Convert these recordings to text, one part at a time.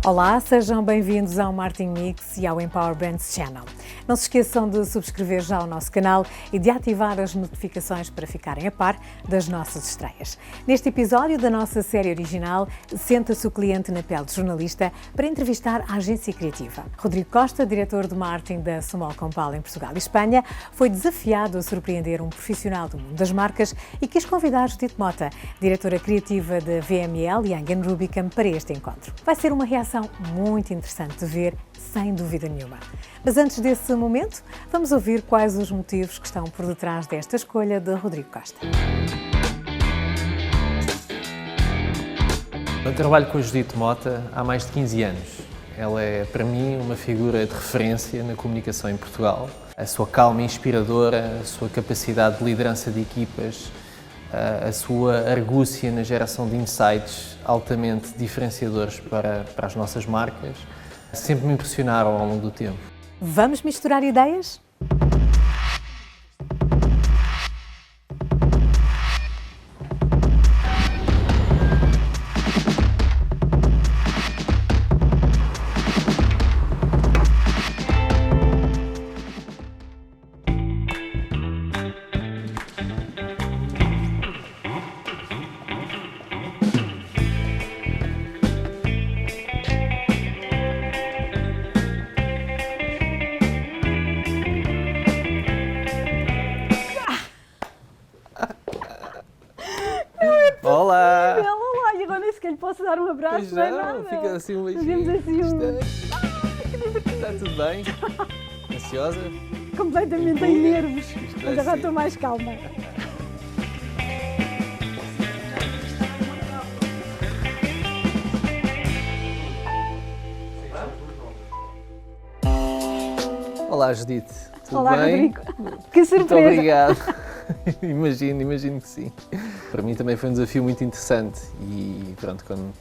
Olá, sejam bem-vindos ao Marketing Mix e ao Empower Brands Channel. Não se esqueçam de subscrever já o nosso canal e de ativar as notificações para ficarem a par das nossas estreias. Neste episódio da nossa série original, senta-se o cliente na pele de jornalista para entrevistar a agência criativa. Rodrigo Costa, diretor de marketing da Sumol Compal em Portugal e Espanha, foi desafiado a surpreender um profissional do mundo das marcas e quis convidar Judite Mota, diretora criativa da VML Young & Rubicam, para este encontro. Vai ser uma reação muito interessante de ver, sem dúvida nenhuma. Mas antes desse momento, vamos ouvir quais os motivos que estão por detrás desta escolha de Rodrigo Costa. Eu trabalho com a Judite Mota há mais de 15 anos. Ela é, para mim, uma figura de referência na comunicação em Portugal. A sua calma inspiradora, a sua capacidade de liderança de equipas, a sua argúcia na geração de insights altamente diferenciadores para as nossas marcas, sempre me impressionaram ao longo do tempo. Vamos misturar ideias? Olá! Olá, e agora nem sequer lhe posso dar um abraço, Pois não é não, nada. fica assim um beijinho. Fazemos assim um... Que divertido. Está tudo bem? Ansiosa? completamente em nervos, Isto mas vai agora ser. estou mais calma. Olá, Judite. Tudo Olá, bem? Rodrigo. Que Muito surpresa. obrigado. Imagino que sim. Para mim também foi um desafio muito interessante e pronto, quando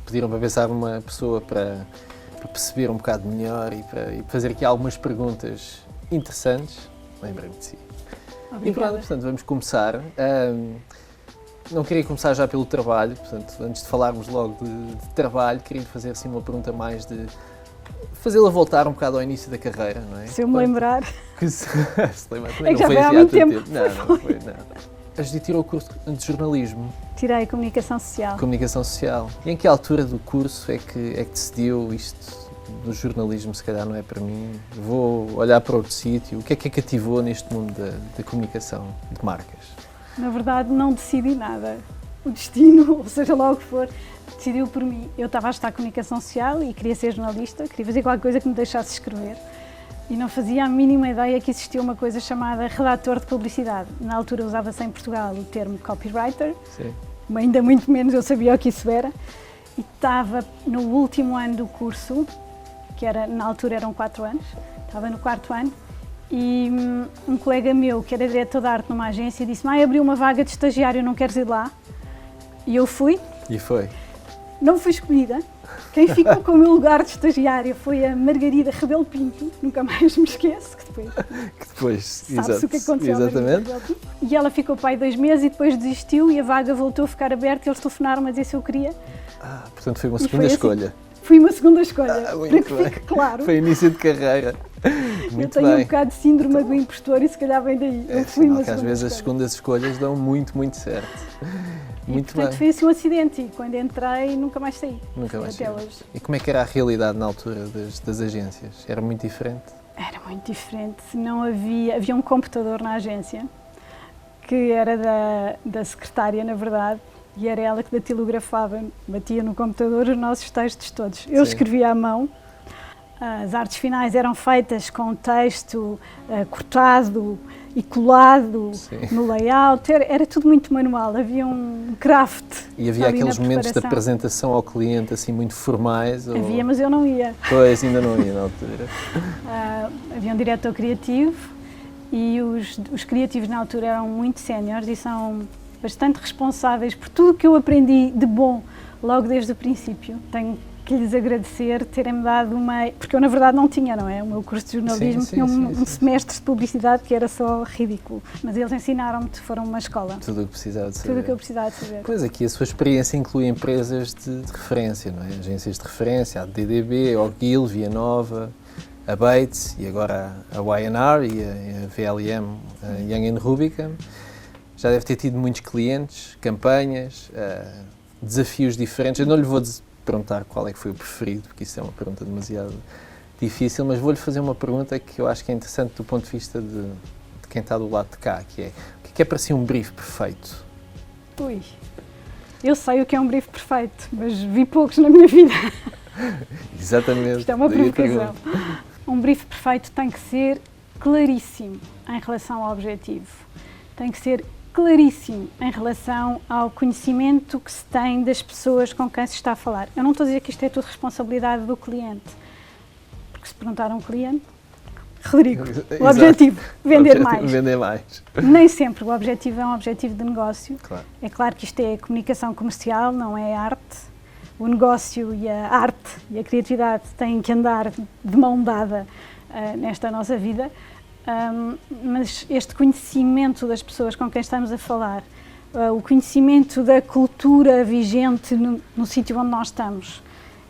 pediram para pensar numa pessoa para perceber um bocado melhor e para fazer aqui algumas perguntas interessantes, lembrei-me de si. E pronto, portanto, vamos começar. Não queria começar já pelo trabalho, portanto, antes de falarmos logo de trabalho, queria fazer assim uma pergunta mais de fazê-la voltar um bocado ao início da carreira, não é? Se eu me lembrar. Se lembra, também É que já não foi foi há assim muito tanto tempo. Não foi, não. A Judite tirou o curso de jornalismo, Tirei comunicação social. comunicação social. E em que altura do curso é que decidiu isto do jornalismo, se calhar não é para mim, vou olhar para outro sítio? O que é que a cativou neste mundo da comunicação de marcas? Na verdade, não decidi nada. O destino, ou seja lá o que for, decidiu por mim. Eu estava a estudar comunicação social e queria ser jornalista, queria fazer qualquer coisa que me deixasse escrever. E não fazia a mínima ideia que existia uma coisa chamada redator de publicidade. Na altura usava-se em Portugal o termo copywriter, Sim. ainda muito menos eu sabia o que isso era. E estava no último ano do curso, que na altura eram 4 anos, estava no 4º ano, e um colega meu, que era diretor de arte numa agência, disse-me: abriu uma vaga de estagiário, não queres ir lá? E eu fui. E foi? Não fui escolhida. Quem ficou com o meu lugar de estagiária foi a Margarida Rebelo Pinto, nunca mais me esqueço, que depois sabe-se o que aconteceu. Exatamente. E ela ficou para aí 2 meses e depois desistiu e a vaga voltou a ficar aberta e eles telefonaram a dizer se eu queria. Portanto foi uma E segunda foi assim. escolha. Fui uma segunda escolha, Muito para que bem. fique claro. Foi início de carreira. Eu Muito tenho um bem. bocado de síndrome do impostor e se calhar vem daí. É Eu fui sinal uma que às segunda vezes as escolha. segundas escolhas dão muito certo. E, Muito portanto, bem. foi assim um acidente e quando entrei nunca mais saí. Nunca mais Até saiu. hoje. E como é que era a realidade na altura das agências? Era muito diferente? Era muito diferente. Não havia um computador na agência, que era da secretária, na verdade, e era ela que datilografava, batia no computador os nossos textos todos. Eu Sim. escrevia à mão, as artes finais eram feitas com texto cortado e colado Sim. no layout, era tudo muito manual, havia um craft. E havia ali na aqueles momentos de preparação. apresentação ao cliente assim muito formais? Ou... Havia, mas eu não ia. Pois, ainda não ia na altura. Havia um diretor criativo e os criativos na altura eram muito séniores e são bastante responsáveis por tudo o que eu aprendi de bom logo desde o princípio. Tenho que lhes agradecer terem-me dado porque eu na verdade não tinha, não é? O meu curso de jornalismo tinha um semestre de publicidade que era só ridículo, mas eles ensinaram-me, foram uma escola. Tudo o que precisava de saber. Tudo o que eu precisava de saber. Pois aqui a sua experiência inclui empresas de referência, não é? Agências de referência, a DDB, a O'Gill, Via Nova, a Bates e agora a Y&R e a VLM, a Young & Rubicam. Já deve ter tido muitos clientes, campanhas, desafios diferentes. Eu não lhe vou perguntar qual é que foi o preferido, porque isso é uma pergunta demasiado difícil, mas vou-lhe fazer uma pergunta que eu acho que é interessante do ponto de vista de quem está do lado de cá, que é: o que é para si um brief perfeito? Ui, eu sei o que é um brief perfeito, mas vi poucos na minha vida. Exatamente. Isto é uma provocação. Um brief perfeito tem que ser claríssimo em relação ao objetivo. Tem que ser claríssimo em relação ao conhecimento que se tem das pessoas com quem se está a falar. Eu não estou a dizer que isto é tudo responsabilidade do cliente, porque se perguntar a um cliente, Rodrigo, o objetivo, vender mais. Vender mais. Nem sempre o objetivo é um objetivo de negócio. Claro. É claro que isto é comunicação comercial, não é arte. O negócio e a arte e a criatividade têm que andar de mão dada nesta nossa vida. Mas este conhecimento das pessoas com quem estamos a falar, o conhecimento da cultura vigente no sítio onde nós estamos,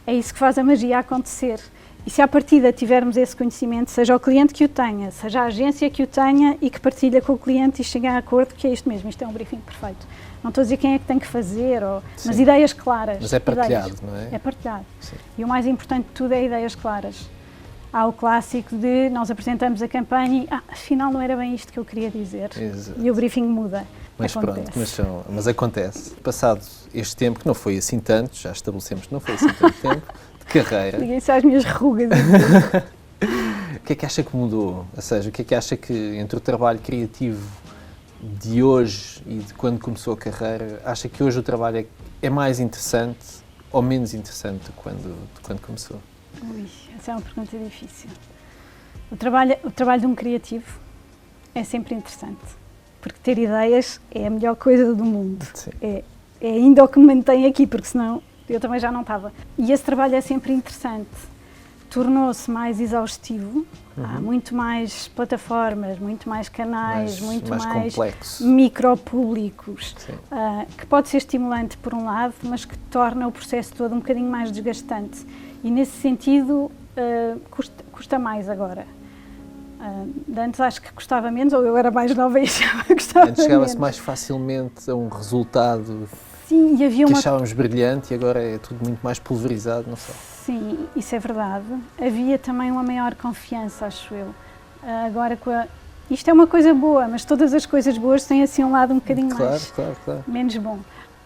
é isso que faz a magia acontecer. E se à partida tivermos esse conhecimento, seja o cliente que o tenha, seja a agência que o tenha e que partilha com o cliente e chegue a acordo que é isto mesmo, isto é um briefing perfeito. Não estou a dizer quem é que tem que fazer, mas ideias claras. Mas é partilhado, não é? É partilhado. Sim. E o mais importante de tudo é ideias claras. Há o clássico de nós apresentamos a campanha e afinal não era bem isto que eu queria dizer. Exato. E o briefing muda. Mas acontece. pronto, mas acontece. Passado este tempo, que não foi assim tanto, já estabelecemos que não foi assim tanto tempo, de carreira. Liguem-se às minhas rugas. O que é que acha que mudou? Ou seja, o que é que acha que entre o trabalho criativo de hoje e de quando começou a carreira, acha que hoje o trabalho é mais interessante ou menos interessante de quando começou? Ui, essa é uma pergunta difícil. O trabalho de um criativo é sempre interessante, porque ter ideias é a melhor coisa do mundo. Sim. É ainda o que me mantém aqui, porque senão eu também já não estava. E esse trabalho é sempre interessante. Tornou-se mais exaustivo, há muito mais plataformas, muito mais canais, muito mais micropúblicos, que pode ser estimulante por um lado, mas que torna o processo todo um bocadinho mais desgastante. E nesse sentido custa mais agora. Antes acho que custava menos, ou eu era mais nova e achava que custava menos. Antes chegava-se mais facilmente a um resultado. Sim, e havia que achávamos brilhante e agora é tudo muito mais pulverizado, não sei. Sim, isso é verdade. Havia também uma maior confiança, acho eu. Agora, isto é uma coisa boa, mas todas as coisas boas têm assim um lado um bocadinho mais menos bom.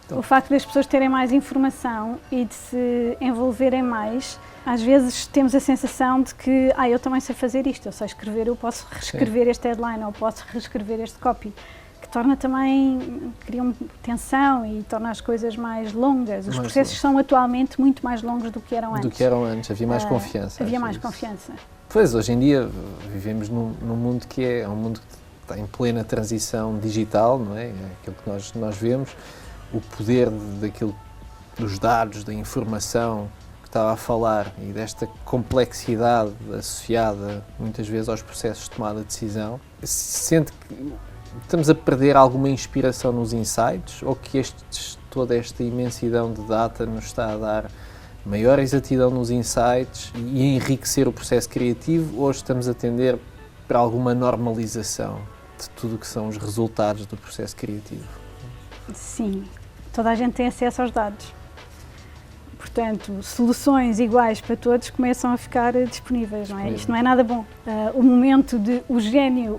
Então, o facto das pessoas terem mais informação e de se envolverem mais, às vezes temos a sensação de que eu também sei fazer isto, eu sei escrever, eu posso reescrever este headline, ou posso reescrever este copy. Que torna também, cria uma tensão e torna as coisas mais longas. Os processos são atualmente muito mais longos do que eram antes. Do que eram antes, havia mais confiança. Havia mais confiança. Pois, hoje em dia vivemos num mundo que é um mundo que está em plena transição digital, não é? É aquilo que nós vemos, o poder dos dados, da informação que estava a falar e desta complexidade associada muitas vezes aos processos de tomada de decisão. Sente que estamos a perder alguma inspiração nos insights ou que toda esta imensidão de data nos está a dar maior exatidão nos insights e enriquecer o processo criativo, ou estamos a tender para alguma normalização de tudo o que são os resultados do processo criativo? Sim, toda a gente tem acesso aos dados. Portanto, soluções iguais para todos começam a ficar disponíveis, não é? Isto não é nada bom. O momento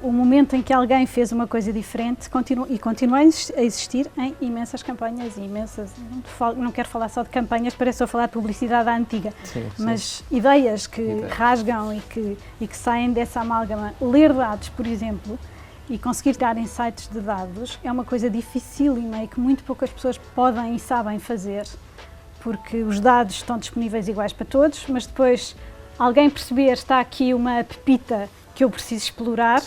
o momento em que alguém fez uma coisa diferente continua a existir em imensas campanhas, não quero falar só de campanhas, parece só falar de publicidade à antiga, mas ideias que rasgam e que saem dessa amálgama. Ler dados, por exemplo, e conseguir dar insights de dados é uma coisa dificílima e que muito poucas pessoas podem e sabem fazer. Porque os dados estão disponíveis iguais para todos, mas depois alguém perceber está aqui uma pepita que eu preciso explorar,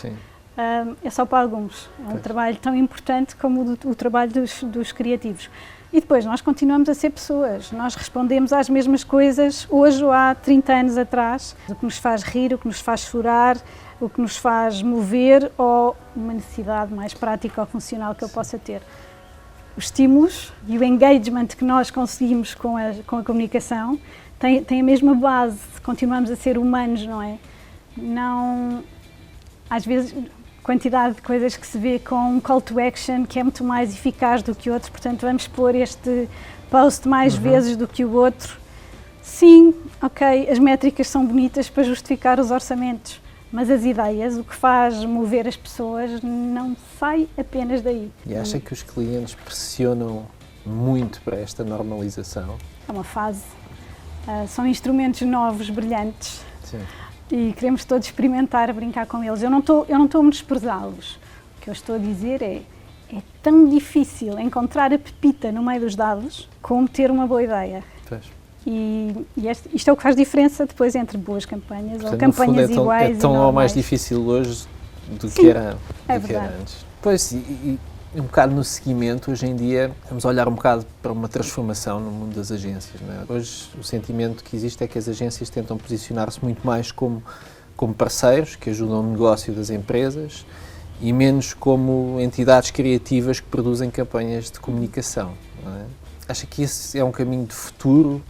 é só para alguns. É um trabalho tão importante como o trabalho dos criativos. E depois nós continuamos a ser pessoas, nós respondemos às mesmas coisas hoje ou há 30 anos atrás. O que nos faz rir, o que nos faz chorar, o que nos faz mover ou uma necessidade mais prática ou funcional que eu possa ter. Os estímulos e o engagement que nós conseguimos com a comunicação têm a mesma base, continuamos a ser humanos, não é? Não, às vezes, quantidade de coisas que se vê com um call to action que é muito mais eficaz do que outros, portanto vamos pôr este post mais vezes do que o outro. Sim, ok, as métricas são bonitas para justificar os orçamentos, mas as ideias, o que faz mover as pessoas, não sai apenas daí. E acha que os clientes pressionam muito para esta normalização? É uma fase, são instrumentos novos, brilhantes. Sim. E queremos todos experimentar, brincar com eles. Eu não estou a menosprezá-los. O que eu estou a dizer é tão difícil encontrar a pepita no meio dos dados como ter uma boa ideia. Pois. E isto é o que faz diferença depois entre boas campanhas. Portanto, ou campanhas iguais. É tão e ou mais normais. difícil hoje do Sim, que era verdade. antes. Pois, e um bocado no seguimento, hoje em dia, vamos olhar um bocado para uma transformação no mundo das agências. Não é? Hoje, o sentimento que existe é que as agências tentam posicionar-se muito mais como parceiros que ajudam o negócio das empresas e menos como entidades criativas que produzem campanhas de comunicação. Não é? Acha que esse é um caminho de futuro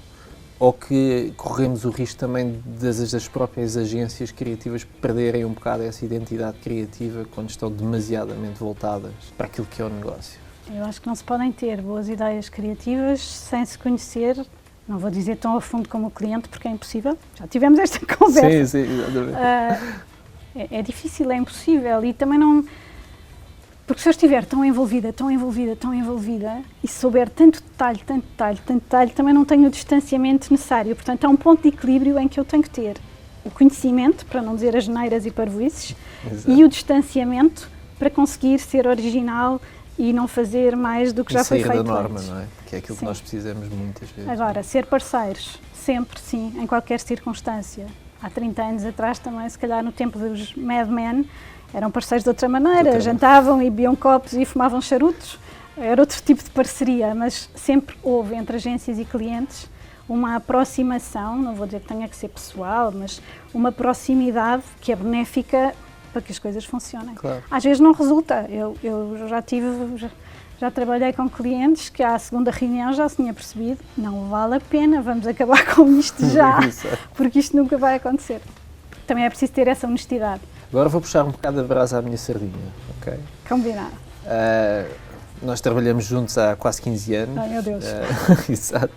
ou que corremos o risco também das próprias agências criativas perderem um bocado essa identidade criativa quando estão demasiadamente voltadas para aquilo que é o negócio? Eu acho que não se podem ter boas ideias criativas sem se conhecer, não vou dizer tão a fundo como o cliente, porque é impossível, já tivemos esta conversa. Sim, exatamente. É difícil, é impossível e também não... Porque se eu estiver tão envolvida e souber tanto detalhe, também não tenho o distanciamento necessário. Portanto, há um ponto de equilíbrio em que eu tenho que ter o conhecimento, para não dizer as neiras e parvoices, e o distanciamento para conseguir ser original e não fazer mais do que já foi feito sair da norma, antes. não é? Que é aquilo Sim. que nós precisamos muitas vezes. Agora, ser parceiros, sempre, sim, em qualquer circunstância. Há 30 anos atrás também, se calhar no tempo dos Mad Men, eram parceiros de outra maneira, jantavam e bebiam copos e fumavam charutos, era outro tipo de parceria, mas sempre houve entre agências e clientes uma aproximação, não vou dizer que tenha que ser pessoal, mas uma proximidade que é benéfica para que as coisas funcionem. Claro. Às vezes não resulta, eu já trabalhei com clientes que à segunda reunião já se tinha percebido, não vale a pena, vamos acabar com isto já, porque isto nunca vai acontecer. Também é preciso ter essa honestidade. Agora vou puxar um bocado a brasa à minha sardinha, ok? Combinado. Nós trabalhamos juntos há quase 15 anos. Ai, meu Deus. Exato.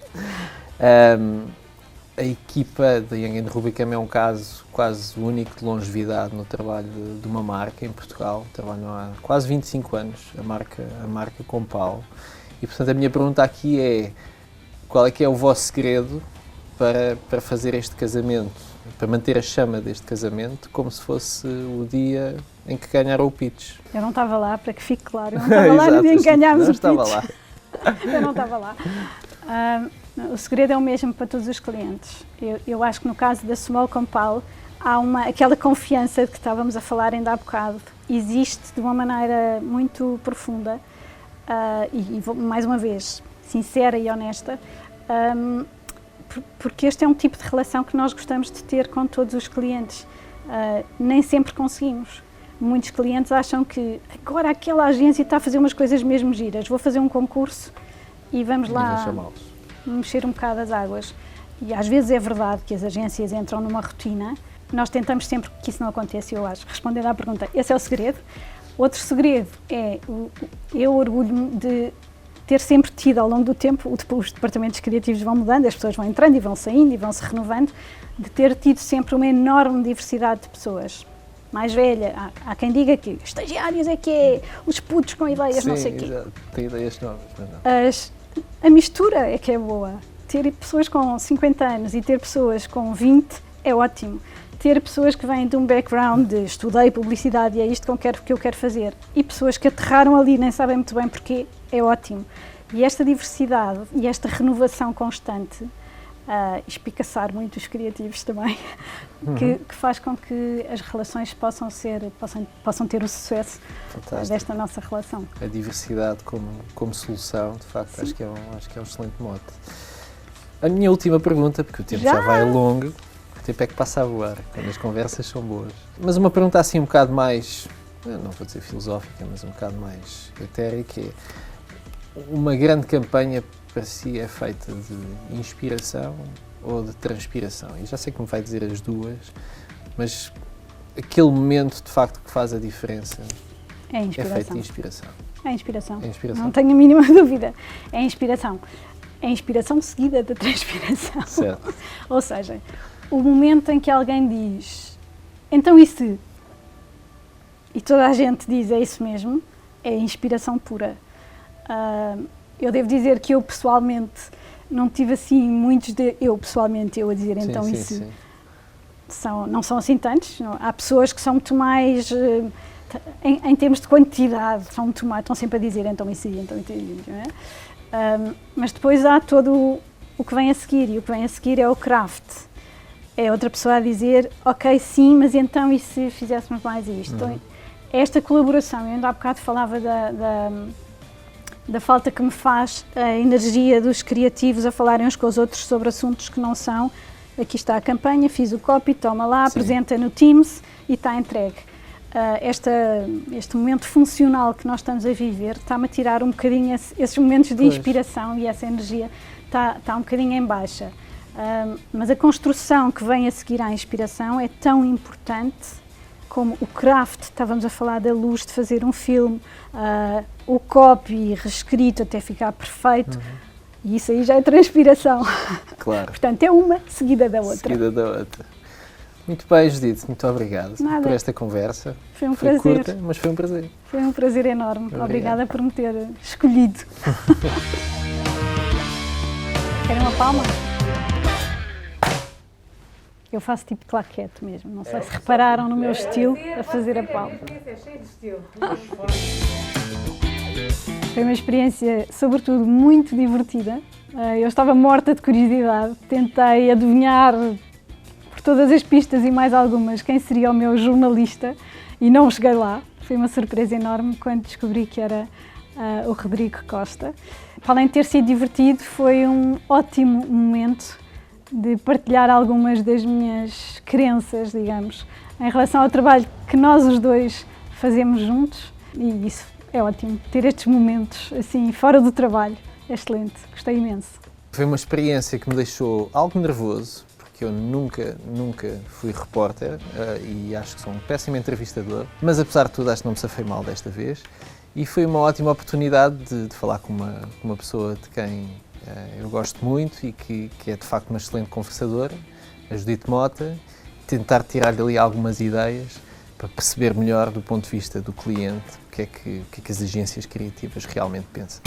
A equipa da Young & Rubicam é um caso quase único de longevidade no trabalho de uma marca em Portugal. Trabalham há quase 25 anos, a marca Compal. E, portanto, a minha pergunta aqui é: qual é que é o vosso segredo para fazer este casamento, para manter a chama deste casamento como se fosse o dia em que ganharam o pitch? Eu não estava lá, para que fique claro, eu não estava lá no dia em que ganhámos o pitch. Estava lá. Eu não estava lá. O segredo é o mesmo para todos os clientes. Eu acho que no caso da Small Compal há aquela confiança de que estávamos a falar ainda há bocado, existe de uma maneira muito profunda e mais uma vez, sincera e honesta, porque este é um tipo de relação que nós gostamos de ter com todos os clientes. Nem sempre conseguimos. Muitos clientes acham que agora aquela agência está a fazer umas coisas mesmo giras, vou fazer um concurso e vamos lá mexer um bocado as águas. E às vezes é verdade que as agências entram numa rotina. Nós tentamos sempre que isso não aconteça, eu acho. Respondendo à pergunta, esse é o segredo. Outro segredo é, eu orgulho-me de ter sempre tido ao longo do tempo, os departamentos criativos vão mudando, as pessoas vão entrando e vão saindo e vão se renovando, de ter tido sempre uma enorme diversidade de pessoas. Mais velha, há quem diga que estagiários é que é, os putos com ideias, não sei o quê. Exato. Tem ideias novas, mas não. A mistura é que é boa. Ter pessoas com 50 anos e ter pessoas com 20 é ótimo. Ter pessoas que vêm de um background de estudei publicidade e é isto que eu quero fazer, e pessoas que aterraram ali nem sabem muito bem porquê, é ótimo. E esta diversidade e esta renovação constante espicaçar muito os criativos também, que faz com que as relações possam ter o sucesso desta nossa relação. A diversidade como solução, de facto, acho que é um excelente mote. A minha última pergunta, porque o tempo já vai longo, o tempo é que passa a voar, quando as conversas são boas. Mas uma pergunta assim um bocado mais, não vou dizer filosófica, mas um bocado mais etérea, que é: uma grande campanha para si é feita de inspiração ou de transpiração? E já sei que me vai dizer as duas, mas aquele momento de facto que faz a diferença é feito de inspiração. É inspiração. É inspiração. Não tenho a mínima dúvida. É inspiração. É inspiração seguida da transpiração. Certo. Ou seja, o momento em que alguém diz, então e se? E toda a gente diz, é isso mesmo, é inspiração pura. Eu devo dizer que eu pessoalmente não tive assim muitos eu a dizer então sim, isso. Sim. Não são assim tantos. Não. Há pessoas que são muito mais, em termos de quantidade, estão sempre a dizer então isso, então isso. Não é? Mas depois há todo o que vem a seguir, e o que vem a seguir é o craft. É outra pessoa a dizer, ok, sim, mas então e se fizéssemos mais isto? Então, esta colaboração, eu ainda há bocado falava da falta que me faz a energia dos criativos a falarem uns com os outros sobre assuntos que não são. Aqui está a campanha, fiz o copy, toma lá, apresenta no Teams e está entregue. Este momento funcional que nós estamos a viver está-me a tirar um bocadinho esses momentos de inspiração, e essa energia está um bocadinho em baixa. Mas a construção que vem a seguir à inspiração é tão importante como o craft. Estávamos a falar da luz de fazer um filme, o copy reescrito até ficar perfeito, e isso aí já é transpiração. Claro. Portanto, é uma seguida da outra. Seguida da outra. Muito bem, Judite, muito obrigado por esta conversa. Foi um prazer. Curta, mas foi um prazer. Foi um prazer enorme. Obrigada por me ter escolhido. Querem uma palma? Eu faço tipo claquete mesmo. Não sei se repararam no meu estilo a fazer a palma. É cheio de estilo. Foi uma experiência, sobretudo, muito divertida. Eu estava morta de curiosidade. Tentei adivinhar por todas as pistas e mais algumas quem seria o meu jornalista e não cheguei lá. Foi uma surpresa enorme quando descobri que era o Rodrigo Costa. Para além de ter sido divertido, foi um ótimo momento de partilhar algumas das minhas crenças, digamos, em relação ao trabalho que nós os dois fazemos juntos, e isso é ótimo, ter estes momentos assim fora do trabalho, é excelente, gostei imenso. Foi uma experiência que me deixou algo nervoso, porque eu nunca fui repórter e acho que sou um péssimo entrevistador, mas apesar de tudo acho que não me safei mal desta vez, e foi uma ótima oportunidade de falar com uma pessoa de quem eu gosto muito e que é de facto uma excelente conversadora, a Judite Mota, tentar tirar-lhe ali algumas ideias para perceber melhor do ponto de vista do cliente o que é que as agências criativas realmente pensam.